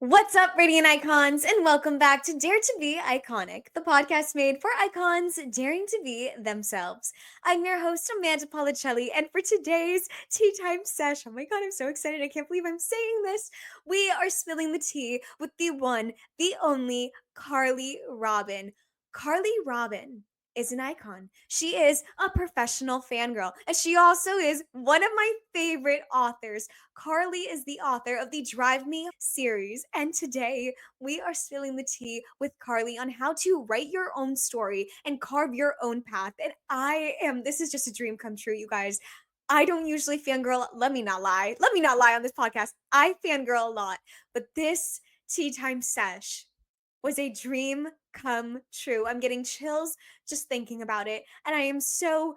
What's up, Radiant Icons, and welcome back to Dare to Be Iconic, the podcast made for icons daring to be themselves. I'm your host, Amanda Policelli, and for today's Tea Time Sesh, oh my god, I'm so excited, I can't believe I'm saying this. We are spilling the tea with the one, the only Carly Robyn. Carly Robyn is an icon. She is a professional fangirl, and she also is one of my favorite authors. Carly is the author of the Drive Me series, and today we are spilling the tea with Carly on how to write your own story and carve your own path. And this is just a dream come true, you guys. I don't usually fangirl. Let me not lie. Let me not lie on this podcast. I fangirl a lot, but this tea time sesh was a dream come true. I'm getting chills just thinking about it. And I am so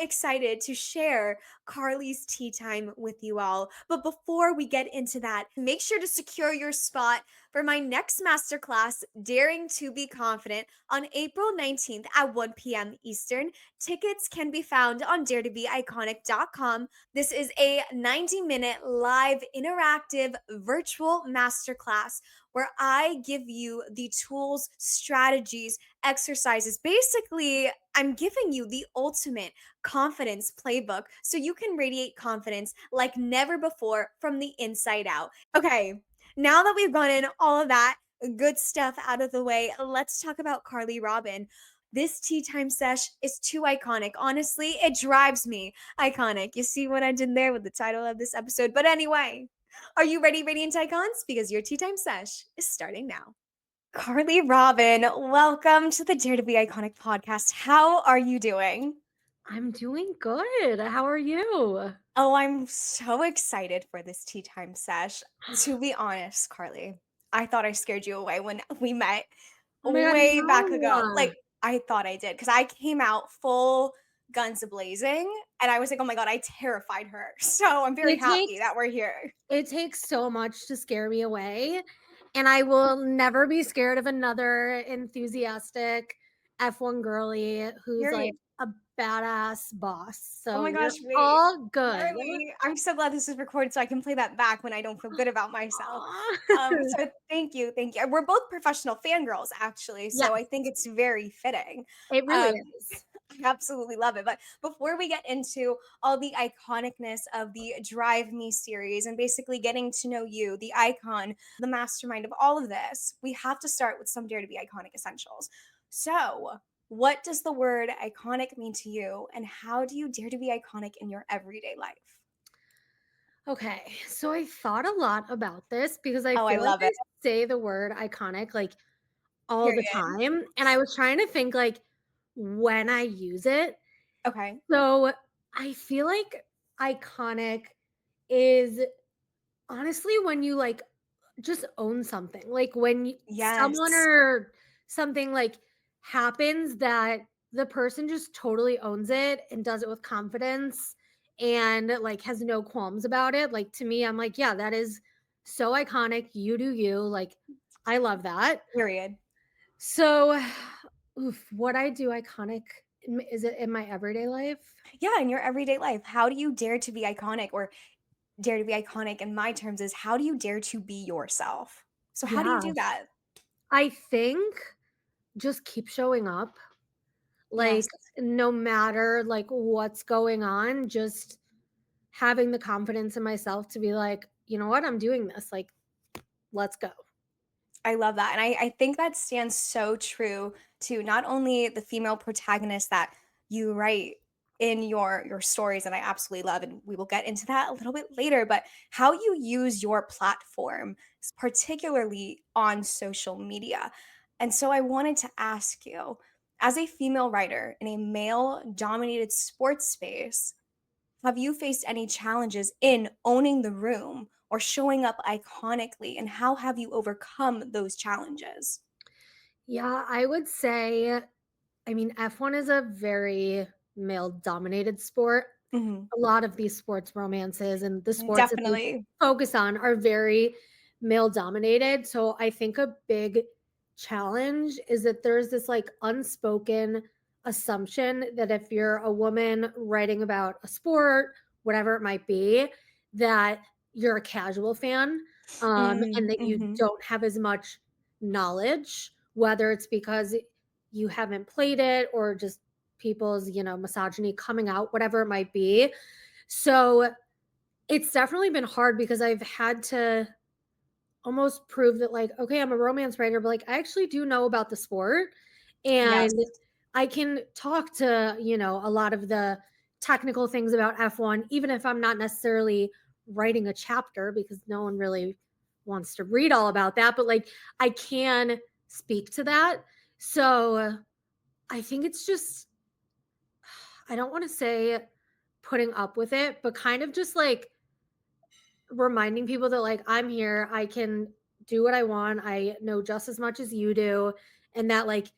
excited to share Carly's tea time with you all. But before we get into that, make sure to secure your spot for my next masterclass, Daring to Be Confident, on April 19th at 1 p.m. Eastern. Tickets can be found on daretobeiconic.com. This is a 90-minute live interactive virtual masterclass where I give you the tools, strategies, exercises. Basically, I'm giving you the ultimate confidence playbook so you can radiate confidence like never before from the inside out. Okay, now that we've gotten all of that good stuff out of the way, let's talk about Carly Robyn. This tea time sesh is too iconic. Honestly, it drives me iconic. You see what I did there with the title of this episode? But anyway, are you ready, Radiant Icons? Because your tea time sesh is starting now. Carly Robyn, welcome to the Dare to Be Iconic podcast. How are you doing? I'm doing good. How are you? Oh, I'm so excited for this tea time sesh. To be honest, Carly, I thought I scared you away when we met Oh my god, way back ago. no. Like, I thought I did because I came out full guns blazing and I was like, oh my God, I terrified her. So I'm very It happy takes that we're here. it takes so much to scare me away, and I will never be scared of another enthusiastic F1 girly who's like Period. a badass boss. Oh So my you're gosh, wait. all good. Carly, I'm so glad this is recorded so I can play that back when I don't feel good about myself. Aw. So thank you, thank you. We're both professional fangirls, actually, so I Yes, think it's very fitting. it really Um, is. I absolutely love it. But before we get into all the iconicness of the Drive Me series and basically getting to know you, the icon, the mastermind of all of this, we have to start with some Dare to Be Iconic essentials. So, what does the word iconic mean to you, and how do you dare to be iconic in your everyday life? Okay, so I thought a lot about this because I Oh, I feel like love I it. say the word iconic like all the Period. time, and I was trying to think, like, when I use it. Okay. So, I feel like iconic is honestly when you, like, just own something, like, when someone Yes. or something, like, happens that the person just totally owns it and does it with confidence and, like, has no qualms about it. Like, to me, I'm like, "Yeah, that is so iconic, you do you," like, I love that. Period. So, what I do iconic, is it in my everyday life? Yeah, in your everyday life, how do you dare to be iconic, or dare to be iconic in my terms is how do you dare to be yourself? So how do you Yeah. do that? I think just keep showing up, like, Yes, no matter, like, what's going on, just having the confidence in myself to be like, "You know what? I'm doing this, like, let's go." I love that. And I think that stands so true to not only the female protagonist that you write in your stories, and I absolutely love, and we will get into that a little bit later, but how you use your platform, particularly on social media. And so I wanted to ask you, as a female writer in a male dominated sports space, have you faced any challenges in owning the room or showing up iconically, and how have you overcome those challenges? Yeah, I would say, I mean, F1 is a very male-dominated sport. Mhm. A lot of these sports romances and the sports that they Definitely. focus on are very male-dominated, so I think a big challenge is that there's this, like, unspoken assumption that if you're a woman writing about a sport, whatever it might be, that you're a casual fan. and that you Mhm. don't have as much knowledge, whether it's because you haven't played it or just people's, misogyny coming out, whatever it might be. So it's definitely been hard because I've had to almost prove that, like, okay, I'm a romance writer, but like I actually do know about the sport, Yes. and I can talk to, a lot of the technical things about F1, even if I'm not necessarily writing a chapter because no one really wants to read all about that, but like I can speak to that. So I think it's just, I don't want to say putting up with it, but kind of just like reminding people that, like, I'm here, I can do what I want, I know just as much as you do, and that, like,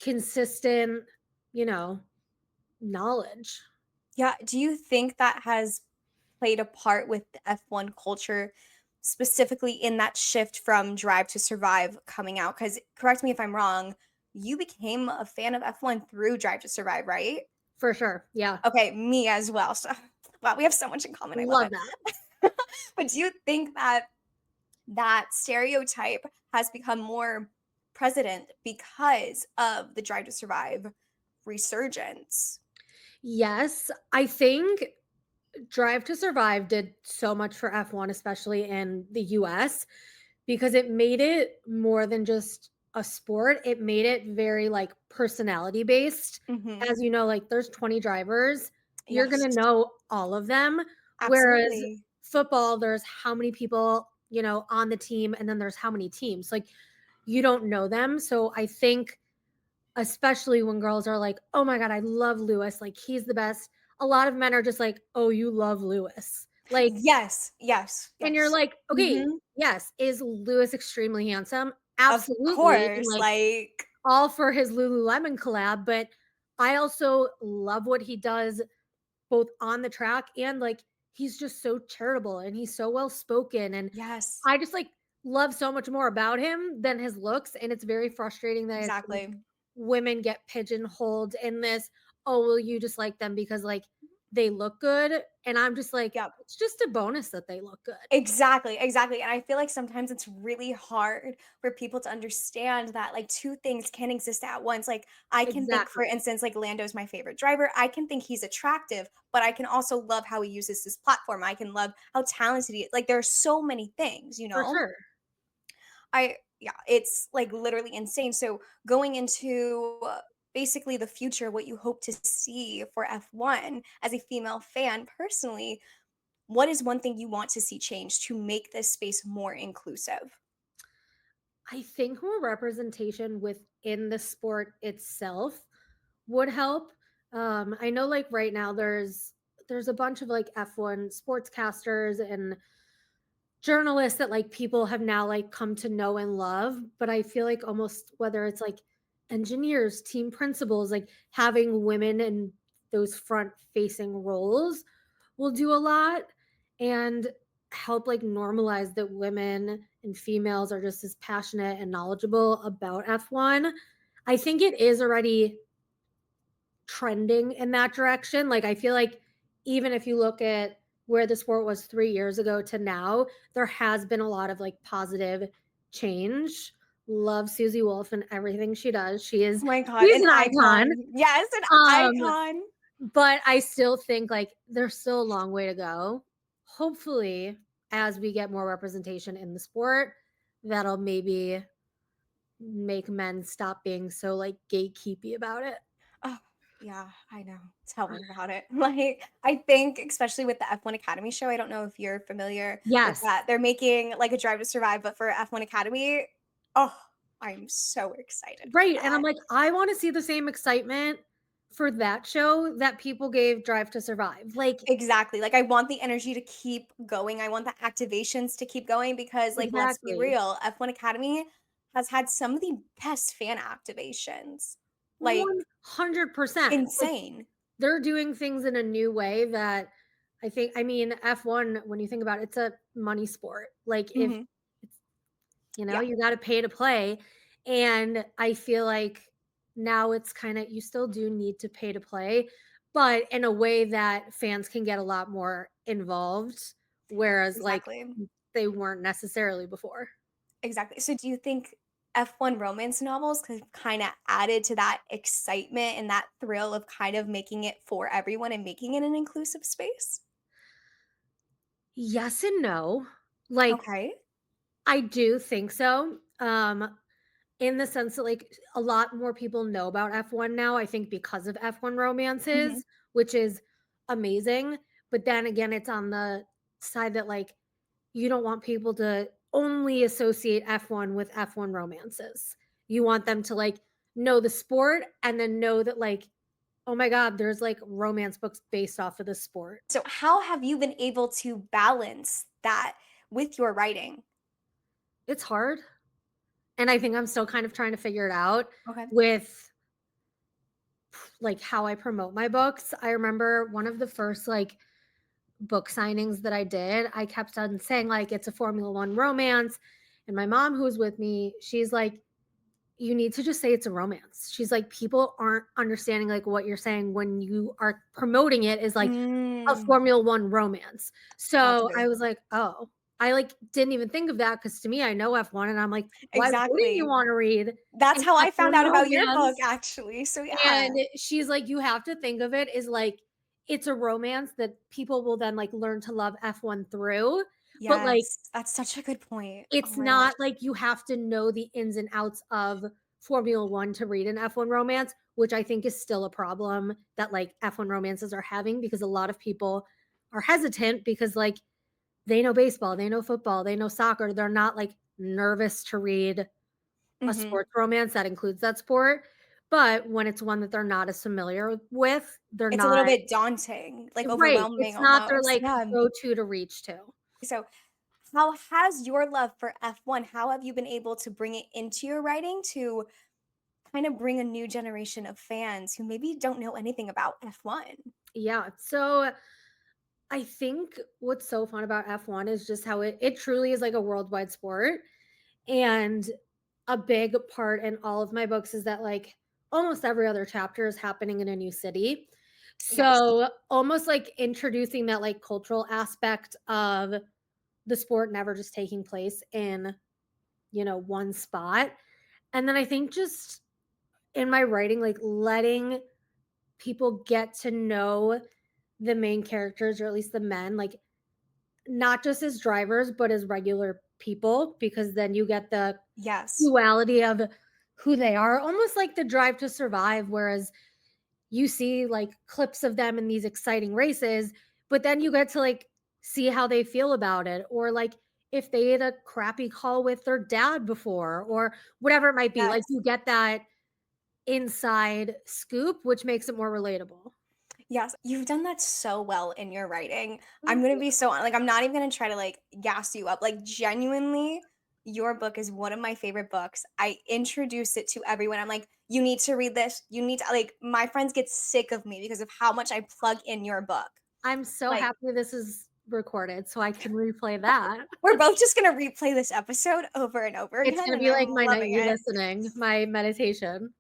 consistent, you know, knowledge. Yeah, do you think that has played a part with the F1 culture, specifically in that shift from Drive to Survive coming out? Because correct me if I'm wrong, you became a fan of F1 through Drive to Survive, right? For sure, yeah. Okay, me as well. So, wow, we have so much in common. I love Love it. that. But do you think that that stereotype has become more president because of the Drive to Survive resurgence? Yes, I think Drive to Survive did so much for F1, especially in the US, because it made it more than just a sport. It made it very like personality based. Mhm. As you know, like there's 20 drivers, you're going Yes, to know all of them. Whereas absolutely. football, there's how many people, on the team, and then there's how many teams. Like you don't know them. So I think, especially when girls are like, "Oh my god, I love Lewis, like he's the best." A lot of men are just like, "Oh, you love Lewis." Like, Yes, yes, and you're yes. like, "Okay, Mhm. yes, is Lewis extremely handsome?" Of Absolutely, and course, like like all for his Lululemon collab, but I also love what he does both on the track and like he's just so charitable and he's so well spoken, and yes, I just like love so much more about him than his looks, and it's very frustrating that I think exactly. women get pigeonholed in this, "Oh, well, you just like them because, like, they look good," and I'm just like, Yep. "It's just a bonus that they look good." Exactly, exactly, and I feel like sometimes it's really hard for people to understand that, like, 2 things can exist at once, like, I can think, for Exactly. instance, like, Lando's my favorite driver, I can think he's attractive, but I can also love how he uses his platform, I can love how talented he is, like, there are so many things, you For know? sure. Yeah, it's, like, literally insane, so going into, basically the future, what you hope to see for F1 as a female fan personally, what is one thing you want to see change to make this space more inclusive? I think more representation within the sport itself would help. I know like right now there's a bunch of like F1 sportscasters and journalists that like people have now like come to know and love, but I feel like almost whether it's like engineers, team principals, like having women in those front facing roles will do a lot and help like normalize that women and females are just as passionate and knowledgeable about F1. I think it is already trending in that direction. Like I feel like even if you look at where the sport was 3 years ago to now, there has been a lot of like positive change. Love Susie Wolf and everything she does. Oh my god, She's an an icon. icon. Yes, an Um, icon. but I still think like there's still a long way to go. Hopefully, as we get more representation in the sport, that'll maybe make men stop being so like gatekeepy about it. Oh, yeah, I know. Tell me about it. Like, I think especially with the F1 Academy show, I don't know if you're familiar with Yes. that. They're making like a Drive to Survive, but for F1 Academy. Oh, I'm so excited for Right, and I'm that. like, I wanna see the same excitement for that show that people gave Drive to Survive. Like Exactly. Like, I want the energy to keep going. I want the activations to keep going because, like, let's be exactly. real, F1 Academy has had some of the best fan activations. Like, 100%. Like, insane. they're doing things in a new way that I mean, F1, when you think about it, it's a money sport. Like, if Mhm. it's Yeah, you gotta pay to play, and I feel like now it's kinda you still do need to pay to play, but in a way that fans can get a lot more involved, whereas, like, exactly. they weren't necessarily before. Exactly. So do you think F1 romance novels have kind of added to that excitement and that thrill of kind of making it for everyone and making it an inclusive space? Yes and no. Like, Okay. I do think so. In the sense that like a lot more people know about F1 now, I think because of F1 Mhm. romances, which is amazing. But then again, it's on the side that like you don't want people to only associate F1 with F1 romances. You want them to like know the sport and then know that like, oh my God, there's like romance books based off of the sport. So how have you been able to balance that with your writing? It's hard. And I think I'm still kind of trying to figure it out Okay. with like how I promote my books. I remember one of the first like book signings that I did, I kept on saying like it's a Formula 1 romance. And my mom who was with me, she's like, you need to just say it's a romance. She's like, people aren't understanding like what you're saying when you are promoting it is like a Mm, Formula 1 romance. that's So I good. was like, oh, I like didn't even think of that because to me, I know F1 and I'm like, why wouldn't you Exactly. want to read That's an how I found F1 out about your book, romance? actually. So yeah. And she's like, you have to think of it as like it's a romance that people will then like learn to love F1 through. But like Yes. That's such a good point. Oh it's my gosh. not like you have to know the ins and outs of Formula 1 to read an F1 romance, which I think is still a problem that like F1 romances are having because a lot of people are hesitant because like they know baseball, they know football, they know soccer. They're not like nervous to read a Mhm. sports romance that includes that sport. But when it's one that they're not as familiar with, they're It's a little not bit daunting, like right. overwhelming It's not their almost. like Yeah. go to reach to. So how has your love for F1, how have you been able to bring it into your writing to kind of bring a new generation of fans who maybe don't know anything about F1? Yeah. So I think what's so fun about F1 is just how it truly is like a worldwide sport. And a big part in all of my books is that like almost every other chapter is happening in a new city. Yes. So almost like introducing that like cultural aspect of the sport never just taking place in, one spot. And then I think just in my writing, like letting people get to know the main characters, or at least the men, like not just as drivers, but as regular people, because then you get the Yes. duality of who they are, almost like the Drive to Survive, whereas you see like clips of them in these exciting races, but then you get to like see how they feel about it, or like if they had a crappy call with their dad before, or whatever it might be. Like Yes. you get that inside scoop, which makes it more relatable. Yes, you've done that so well in your writing. I'm Thank gonna you. be so like, I'm not even gonna try to, like, gas you up, like, genuinely, your book is one of my favorite books. I introduce it to everyone, I'm like, "You need to read this, you need to" like, my friends get sick of me because of how much I plug in your book. I'm so Like, happy this is recorded so I can replay that. we're both just gonna replay this episode over and over It's again, gonna and be I'm like my loving nightly it. listening, my meditation.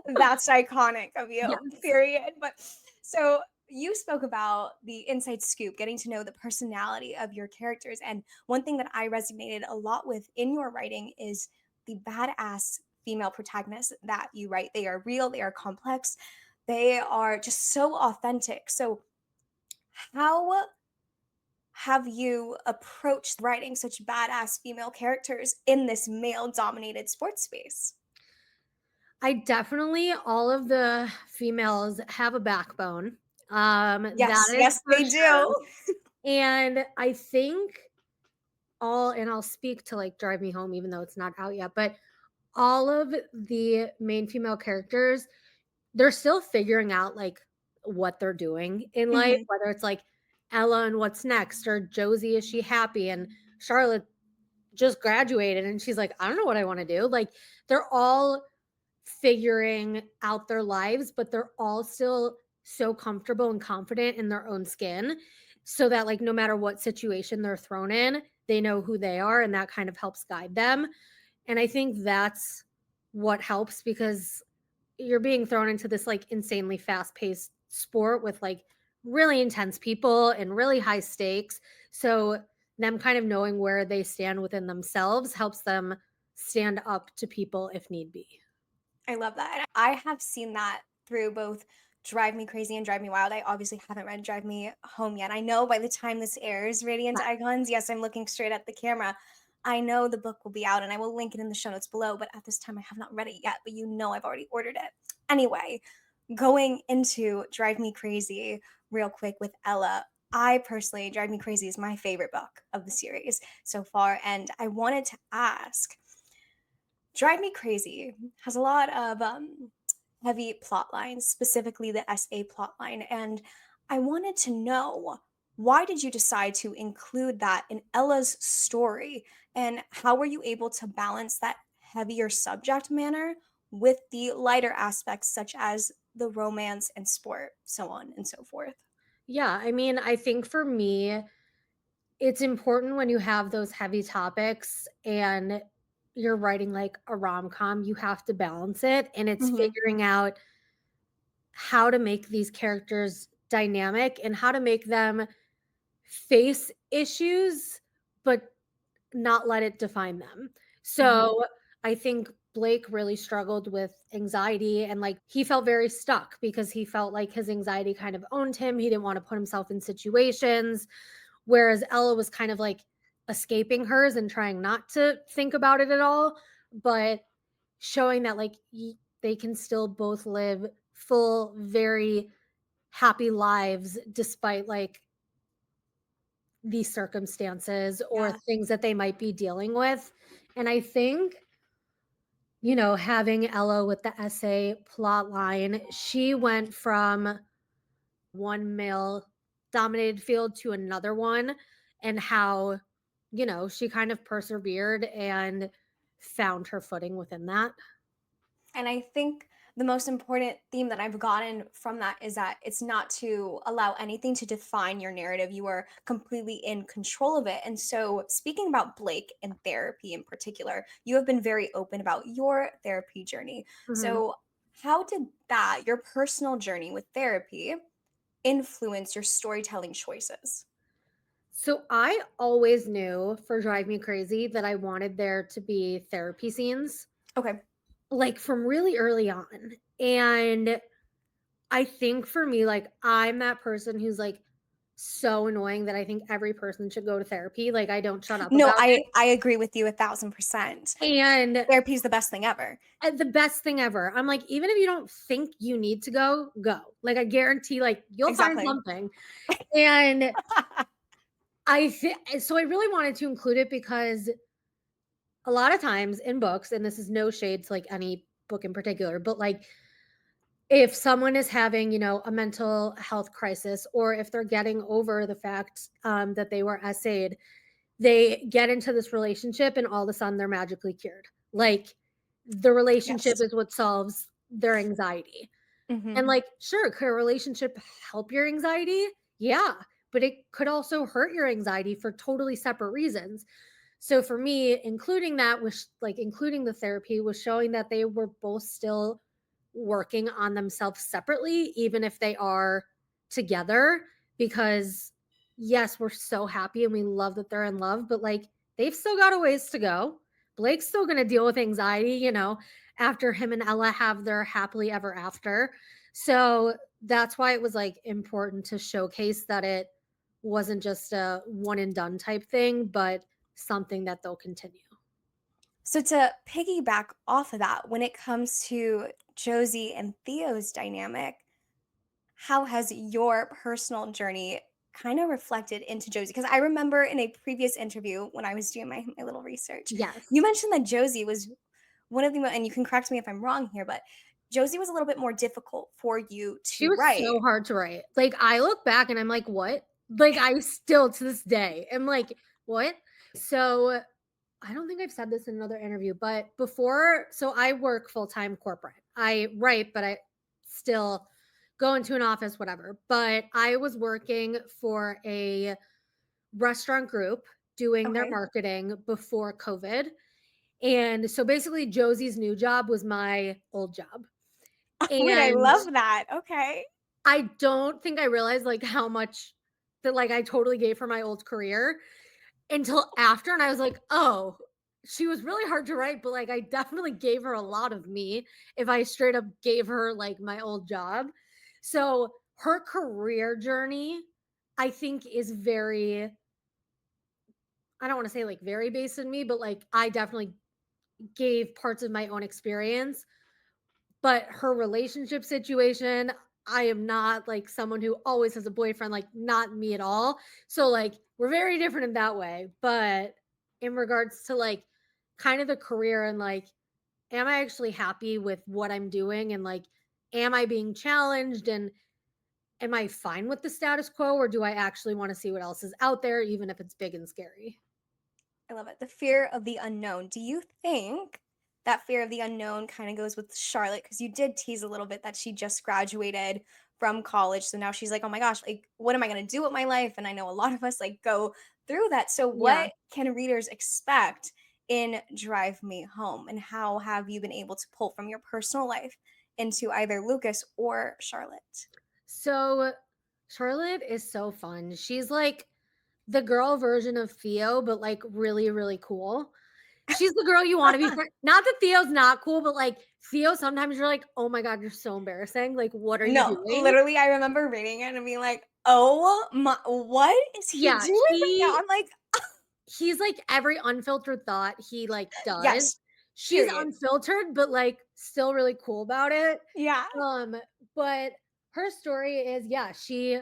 That's iconic of you, Yes. period. But so you spoke about the inside scoop, getting to know the personality of your characters. And one thing that I resonated a lot with in your writing is the badass female protagonists that you write. They are real, they are complex, they are just so authentic. So, how have you approached writing such badass female characters in this male dominated sports space? I definitely all of the females have a backbone. That Yes, is yes, for they sure. do. And I think I'll speak to like Drive Me Home even though it's not out yet, but all of the main female characters, they're still figuring out like what they're doing in life, Mhm. whether it's like Ella and what's next, or Josie, is she happy? And Charlotte just graduated and she's like, I don't know what I want to do. Like they're all figuring out their lives, but they're all still so comfortable and confident in their own skin so that like no matter what situation they're thrown in, they know who they are and that kind of helps guide them. And I think that's what helps because you're being thrown into this like insanely fast-paced sport with like really intense people and really high stakes. So them kind of knowing where they stand within themselves helps them stand up to people if need be. I love that. I have seen that through both Drive Me Crazy and Drive Me Wild. I obviously haven't read Drive Me Home yet. I know by the time this airs, Radiant Right. Icons, yes, I'm looking straight at the camera. I know the book will be out and I will link it in the show notes below, but at this time I have not read it yet, but you know I've already ordered it. Anyway, going into Drive Me Crazy real quick with Ella. I personally, Drive Me Crazy is my favorite book of the series so far. And I wanted to ask, Drive Me Crazy has a lot of heavy plot lines, specifically the SA plot line. And I wanted to know, why did you decide to include that in Ella's story? And how were you able to balance that heavier subject manner with the lighter aspects, such as the romance and sport, so on and so forth? Yeah, I mean, I think for me, it's important when you have those heavy topics and you're writing like a rom-com, you have to balance it, and it's Hmm. figuring out how to make these characters dynamic and how to make them face issues but not let it define them. Hmm. So, I think Blake really struggled with anxiety and like he felt very stuck because he felt like his anxiety kind of owned him. He didn't want to put himself in situations, whereas Ella was kind of like escaping hers and trying not to think about it at all, but showing that like they can still both live full, very happy lives despite like these circumstances or Yeah. things that they might be dealing with. And I think, having Ella with the essay plot line, she went from one male dominated field to another one, and how, she kind of persevered and found her footing within that. And I think the most important theme that I've gotten from that is that it's not to allow anything to define your narrative. You are completely in control of it. And so, speaking about Blake and therapy in particular, you have been very open about your therapy journey. Mhm. So, how did that, your personal journey with therapy, influence your storytelling choices? So I always knew for Drive Me Crazy that I wanted there to be therapy scenes, Okay. like from really early on. And I think for me, like, I'm that person who's like so annoying that I think every person should go to therapy. Like, I don't shut up No, about it. I agree with you 1,000%. And Therapy is the best thing ever. the best thing ever. I'm like, even if you don't think you need to go, go. Like, I guarantee, like, you'll find Exactly. something. And so I really wanted to include it because a lot of times in books, and this is no shade to like any book in particular, but like if someone is having, a mental health crisis, or if they're getting over the fact that they were essayed, they get into this relationship and all of a sudden they're magically cured. Like the relationship Yes. is what solves their anxiety. And Mhm. like, sure, could a relationship help your anxiety? Yeah, but it could also hurt your anxiety for totally separate reasons. So for me, including that was like including the therapy was showing that they were both still working on themselves separately, even if they are together. Because yes, we're so happy and we love that they're in love, but like they've still got a ways to go. Blake's still going to deal with anxiety, after him and Ella have their happily ever after. So that's why it was like important to showcase that it wasn't just a one and done type thing, but something that they'll continue. So to piggyback off of that, when it comes to Josie and Theo's dynamic, how has your personal journey kind of reflected into Josie? Because I remember in a previous interview when I was doing my little research, you Yes. mentioned that Josie was one of the and you can correct me if I'm wrong here, but Josie was a little bit more difficult for you She to was write. so hard to write. Like, I look back and I'm like, "What?" Like, I still to this day am like, "What?" So, I don't think I've said this in another interview, but I work full-time corporate. I write, but I still go into an office, whatever. But I was working for a restaurant group doing their Okay. marketing before COVID. And so basically Josie's new job was my old job. Wait, I And love that. Okay. I don't think I realized, like, how much that, like, I totally gave her my old career, until after, and I was like, "Oh, she was really hard to write, but, like, I definitely gave her a lot of me if I straight up gave her, like, my old job." So, her career journey, I think, is very, I don't wanna say, like, very based in me, but, like, I definitely gave parts of my own experience. But her relationship situation, I am not, like, someone who always has a boyfriend, like, not me at all. So, like, we're very different in that way, but in regards to, like, kind of the career and, like, am I actually happy with what I'm doing and, like, am I being challenged and am I fine with the status quo or do I actually wanna see what else is out there even if it's big and scary? I love it. The fear of the unknown. Do you think that fear of the unknown kind of goes with Charlotte? Because you did tease a little bit that she just graduated from college. So now she's like, oh my gosh, like, what am I going to do with my life? And I know a lot of us like go through that. So, Yeah. what can readers expect in Drive Me Home? And how have you been able to pull from your personal life into either Lucas or Charlotte? So, Charlotte is so fun. She's like the girl version of Theo, but, like, really, really cool. She's the girl you wanna be not that Theo's not cool, but, like, Theo, sometimes you're like, "Oh my god, you're so embarrassing, like, what are you No, doing?" literally, I remember reading it and being like, "Oh my what is he Yeah, doing right now?" I'm like, he's like every unfiltered thought he, like, does. "Yes, She's period." unfiltered, but, like, still really cool about it. Yeah. Um, but her story is, yeah, she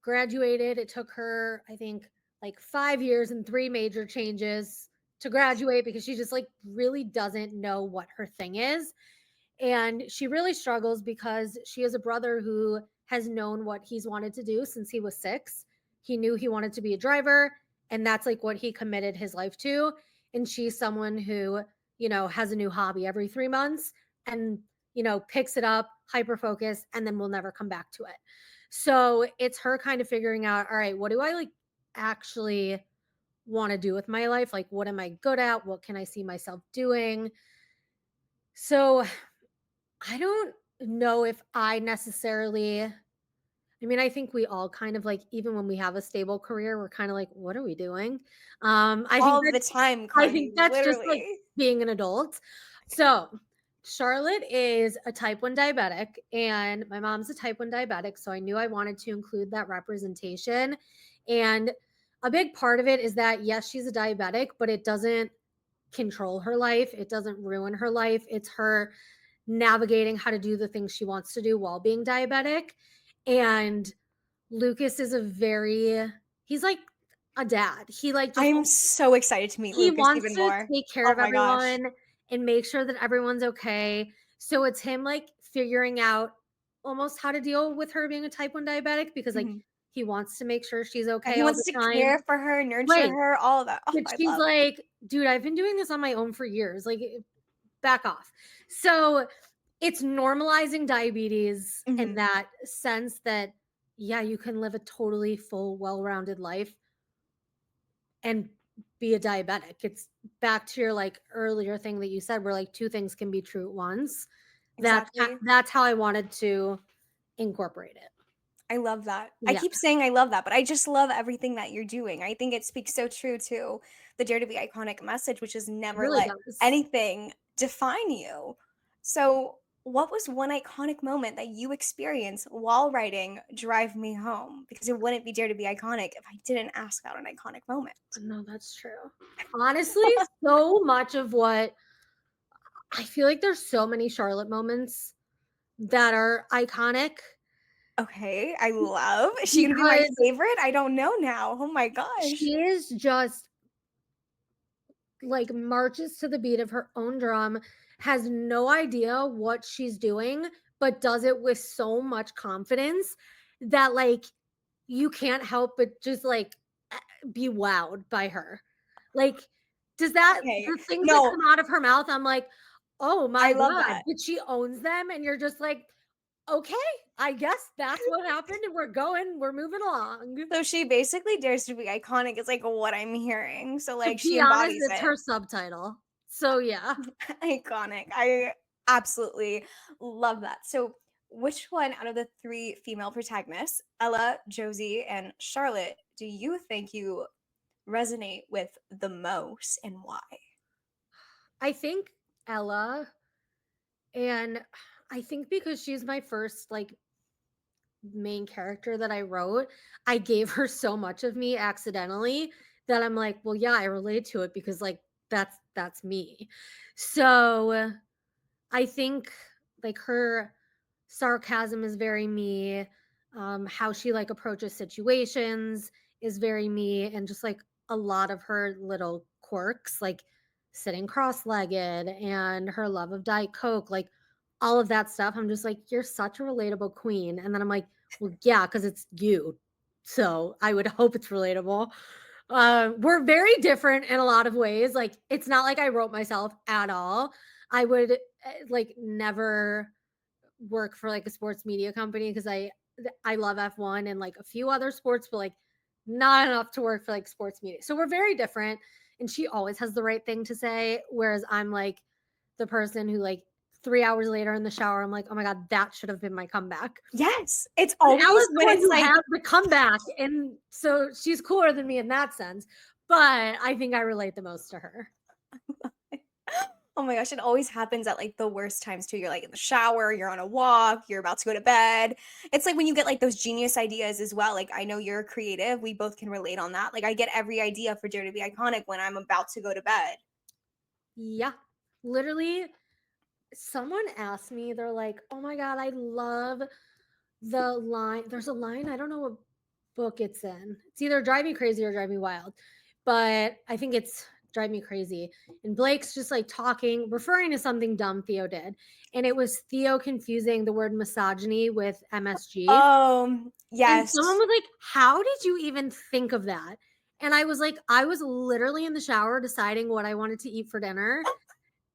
graduated. It took her, I think, like 5 years and 3 major changes to graduate because she just, like, really doesn't know what her thing is. And she really struggles because she has a brother who has known what he's wanted to do since he was 6. He knew he wanted to be a driver, and that's like what he committed his life to. And she's someone who, has a new hobby every 3 months and, picks it up, hyper focus, and then will never come back to it. So it's her kind of figuring out, all right, what do I like actually want to do with my life? Like, what am I good at? What can I see myself doing? So I don't know if I necessarily, I mean, I think we all kind of like, even when we have a stable career, we're kind of like, what are we doing? I think All the that's, time, I Connie, think that's just like literally. being an adult. So Charlotte is a type 1 diabetic, and my mom's a type 1 diabetic. So I knew I wanted to include that representation. And a big part of it is that, yes, she's a diabetic, but it doesn't control her life. It doesn't ruin her life. It's her navigating how to do the things she wants to do while being diabetic. And Lucas is he's like a dad. He like just I'm so excited to meet he Lucas wants even to more. take care Oh of my gosh. everyone and make sure that everyone's okay. So it's him like figuring out almost how to deal with her being a type 1 diabetic because like Mhm. he wants to make sure she's Yeah, okay he all wants the to time. care for her, nurture Right. her, all of that. Oh, But I she's love. like, dude, I've been doing this on my own for years. Like, back off. So it's normalizing diabetes in Mhm. that sense that, yeah, you can live a totally full, well rounded life and be a diabetic. It's back to your like earlier thing that you said, where like two things can be true at once. Exactly. That's how I wanted to incorporate it. I love that. I Yeah, keep saying I love that, but I just love everything that you're doing. I think it speaks so true to the Dare to Be Iconic message, which is it never really let does. anything define you. So, what was one iconic moment that you experienced while writing Drive Me Home? Because it wouldn't be Dare to Be Iconic if I didn't ask about an iconic moment. No, that's true. Honestly, so much of what I feel like there's so many Charlotte moments that are iconic Okay, I love. Is she gonna be my because favorite? I don't know now. Oh my gosh. she is just like marches to the beat of her own drum, has no idea what she's doing, but does it with so much confidence that like you can't help but just like be wowed by her. Like, does that Okay. the things that No, come out of her mouth, I'm like, oh I my love God, that. but she owns them, and you're just like, okay, I guess that's what happened, and we're moving along. So she basically dares to be iconic is like what I'm hearing. So To like she be honest, embodies it's it. her subtitle. So yeah. Iconic. I absolutely love that. So which one out of the three female protagonists, Ella, Josie, and Charlotte, do you think you resonate with the most and why? I think Ella, and I think because she's my first like main character that I wrote, I gave her so much of me accidentally that I'm like, well, yeah, I relate to it because like that's me. So I think like her sarcasm is very me. How she like approaches situations is very me, and just like a lot of her little quirks, like sitting cross-legged and her love of Diet Coke, like all of that stuff. I'm just like, you're such a relatable queen. And then I'm like, well, yeah, because it's you. So I would hope it's relatable. We're very different in a lot of ways. Like, it's not like I wrote myself at all. I would like never work for like a sports media company because I love F1 and like a few other sports, but like not enough to work for like sports media. So we're very different. And she always has the right thing to say. Whereas I'm like the person who like 3 hours later in the shower, I'm like, oh my God, that should have been my comeback. Yes, it's But always Ella's the when one it's who like has the comeback. And so she's cooler than me in that sense. But I think I relate the most to her. oh my gosh, it always happens at like the worst times too. You're like in the shower, you're on a walk, you're about to go to bed. It's like when you get like those genius ideas as well. Like I know you're creative. We both can relate on that. Like I get every idea for Dare to Be Iconic when I'm about to go to bed. Yeah. Literally, someone asked me, they're like, oh my God, I love the line. There's a line, I don't know what book it's in. It's either Drive Me Crazy or Drive Me Wild, but I think it's Drive Me Crazy. And Blake's just like talking, referring to something dumb Theo did. And it was Theo confusing the word misogyny with MSG. And someone Yes. was like, how did you even think of that? And I was like, I was literally in the shower deciding what I wanted to eat for dinner.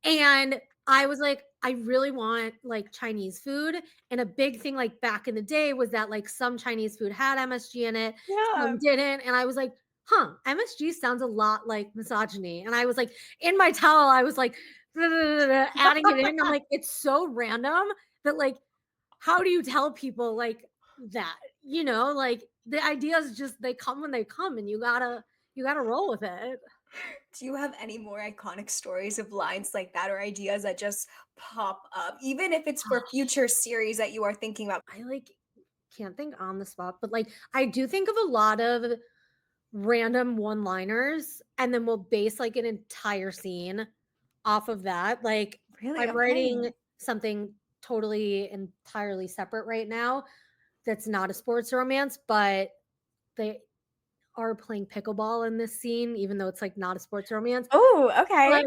And I was like, I really want like Chinese food. And a big thing like back in the day was that like some Chinese food had MSG in it, Yeah. some didn't. And I was like, huh, MSG sounds a lot like misogyny. And I was like, in my towel, I was like, adding it in. I'm like, it's so random that like, how do you tell people like that? Like the ideas just they come when they come, and you gotta roll with it. Do you have any more iconic stories of lines like that or ideas that just pop up, even if it's for future series that you are thinking about? I like can't think on the spot, but like I do think of a lot of random one-liners, and then we'll base like an entire scene off of that. Like Really? I'm Okay. writing something totally entirely separate right now that's not a sports romance, but they are playing pickleball in this scene, even though it's like not a sports romance. Oh, okay. But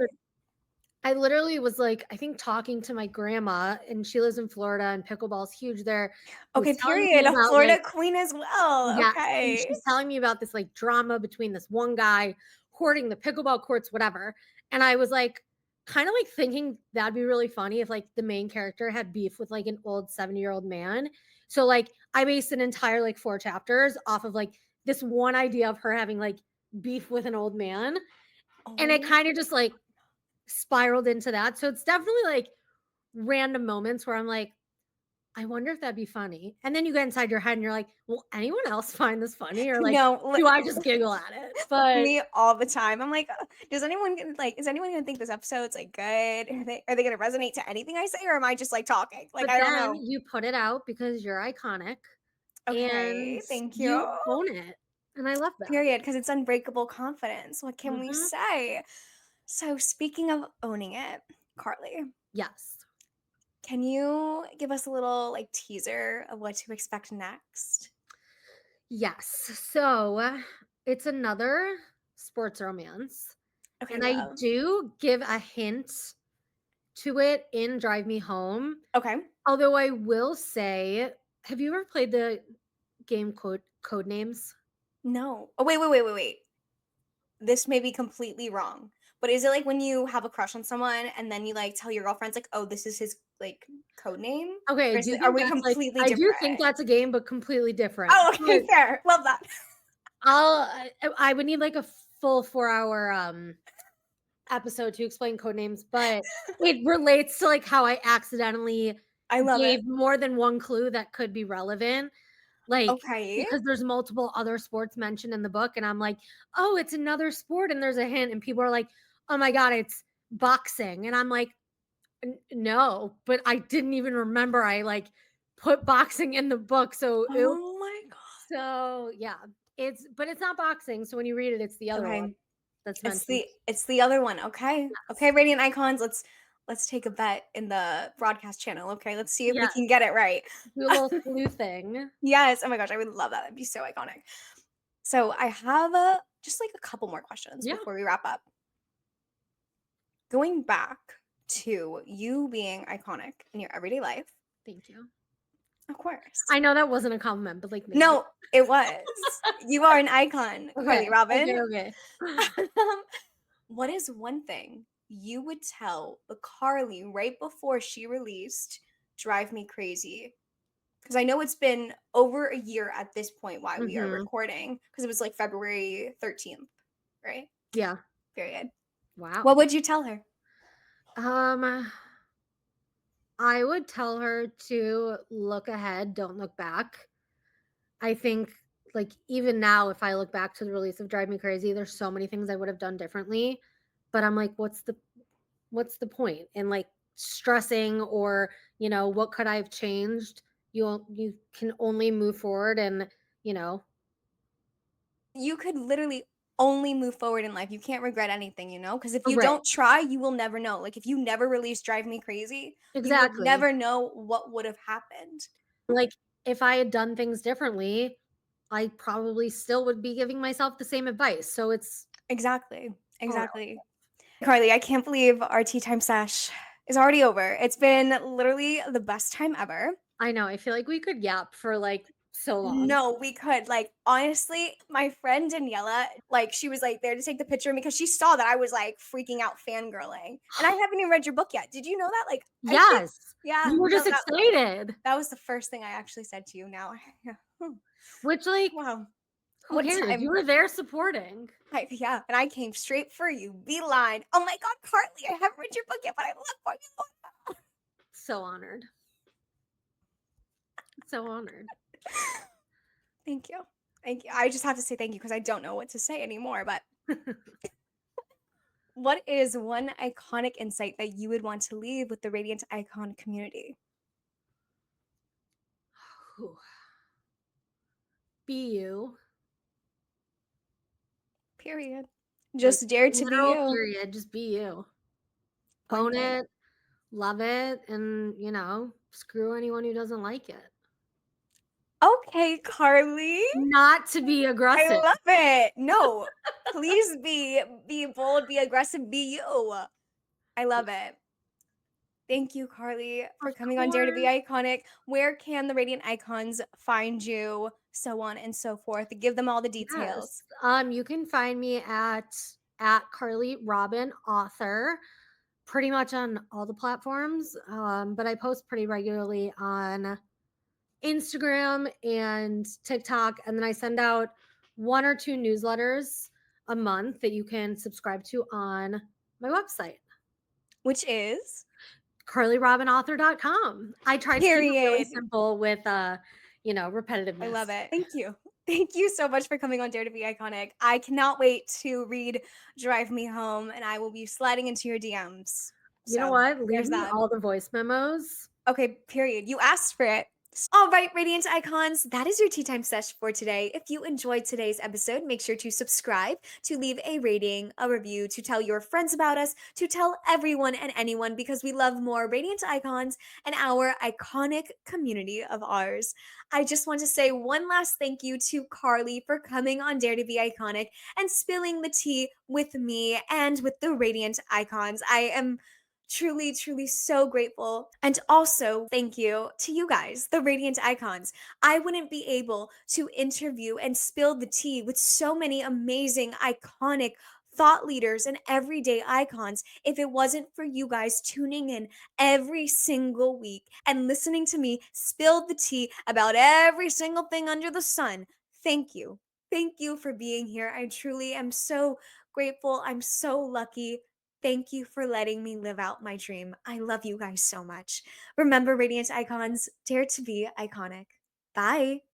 I literally was like, I think talking to my grandma, and she lives in Florida, and pickleball's huge there. Okay, Was telling me period. A about like, Florida queen as well. yes, and Okay. she's telling me about this like drama between this one guy hoarding the pickleball courts, whatever. And I was like, kind of like thinking that'd be really funny if like the main character had beef with like an old 70-year-old man. So like I based an entire like 4 chapters off of like this one idea of her having like beef with an old man. And it Oh, kind of just like spiraled into that. So it's definitely like random moments where I'm like, I wonder if that'd be funny. And then you get inside your head and you're like, will anyone else find this funny? Or like, no, do I just giggle at it? But me all the time. I'm like, does anyone like, is anyone gonna think this episode's like good? Are they gonna resonate to anything I say, or am I just like talking? Like, but I don't then know. you put it out because you're iconic Okay, and thank you. you own it. And I love that. Period, because it's unbreakable confidence. What can we Mhm. say? So, speaking of owning it, Carly, Yes. can you give us a little like teaser of what to expect next? Yes. So it's another sports romance. Okay, And I love. do give a hint to it in Drive Me Home. Okay. Although I will say, have you ever played the game Code Names? No. Oh, wait. This may be completely wrong, but is it like when you have a crush on someone and then you like tell your girlfriends like, "Oh, this is his like code name?" Okay, Or are we completely I do different? think that's a game, but completely different. Oh, But okay, fair. Love that. I would need like a full 4 hour episode to explain code names, but it relates to like how I accidentally I love it. gave more than one clue that could be relevant. like, Okay. because there's multiple other sports mentioned in the book, and I'm like, "Oh, it's another sport," and there's a hint, and people are like, "Oh my god, it's boxing," and I'm like, No, but I didn't even remember I, like, put boxing in the book, Oh my god. so, yeah, it's not boxing, so when you read it, it's the other one Okay. that's It's mentioned. the other one. Okay. Yes. Okay, Radiant Icons, let's take a bet in the broadcast channel. Okay. Let's see if we Yes, can get it right. do a little sleuthing. Yes. Oh my gosh, I would love that. That'd be so iconic. So I have just like a couple more questions Yeah, before we wrap up. Going back to you being iconic in your everyday life, thank you. of course. I know that wasn't a compliment, but, like, thank you. No, it was. You are an icon, Okay, Carly Robyn. okay, okay. Um, what is one thing you would tell the Carly right before she released Drive Me Crazy? Because I know it's been over a year at this point while we are Mhm. recording, because it was like February 13th, right? Yeah. Period. Wow. What would you tell her? Um, I would tell her to look ahead, don't look back. I think, like, even now, if I look back to the release of Drive Me Crazy, there's so many things I would have done differently, but I'm like, what's the point in, like, stressing or, what could I have changed? You can only move forward and, you know You could literally only move forward in life. You can't regret anything, you know? Because if you Right. don't try, you will never know. Like, if you never release Drive Me Crazy, you would Exactly. never know what would have happened. Like, if I had done things differently, I probably still would be giving myself the same advice. So it's Exactly. all Exactly. Carly, I can't believe our tea time sesh is already over. It's been literally the best time ever. I know. I feel like we could yap for like so long. No, we could. Like, honestly, my friend Daniela, like, she was like there to take the picture of me because she saw that I was like freaking out fangirling. And I haven't even read your book yet. Did you know that? Like, I think, Yes. yeah, You were no, just excited. that was the first thing I actually said to you now. Yeah. Which, like, Wow. who What cares? You time? were there supporting. Yeah, and I came straight for you, beeline. Oh my God, Carly, I haven't read your book yet, but I love what you. So honored. So honored. Thank you. Thank you. I just have to say thank you because I don't know what to say anymore. But what is one iconic insight that you would want to leave with the Radiant Icon community? Whew. Be you. Period. Like, Just dare to be literal you. period. Just be you. One Own thing. it, love it, and, screw anyone who doesn't like it. Okay, Carly. Not to be I aggressive. love it. No, please be bold, be aggressive, be you. I love it. Thank you, Carly, for Of coming on Dare to Be course. Iconic. Where can the Radiant Icons find you? So on and so forth. Give them all the Yes. details. You can find me at Carly Robyn author pretty much on all the platforms. But I post pretty regularly on Instagram and TikTok, and then I send out one or two newsletters a month that you can subscribe to on my website, Which is carlyrobinauthor.com. I try to keep it really period. simple with I repetitiveness. love it. Thank you. Thank you so much for coming on Dare to Be Iconic. I cannot wait to read Drive Me Home, and I will be sliding into your DMs. You know So what? Leave there's me that. all the voice memos. Okay, period. You asked for it. All right, Radiant Icons, that is your tea time sesh for today. If you enjoyed today's episode, make sure to subscribe, to leave a rating, a review, to tell your friends about us, to tell everyone and anyone because we love more Radiant Icons and our iconic community of ours. I just want to say one last thank you to Carly for coming on Dare to Be Iconic and spilling the tea with me and with the Radiant Icons. I am truly, truly so grateful. And also, thank you to you guys, the Radiant Icons. I wouldn't be able to interview and spill the tea with so many amazing, iconic thought leaders and everyday icons if it wasn't for you guys tuning in every single week and listening to me spill the tea about every single thing under the sun. Thank you. Thank you for being here. I truly am so grateful. I'm so lucky. Thank you for letting me live out my dream. I love you guys so much. Remember, Radiant Icons, dare to be iconic. Bye.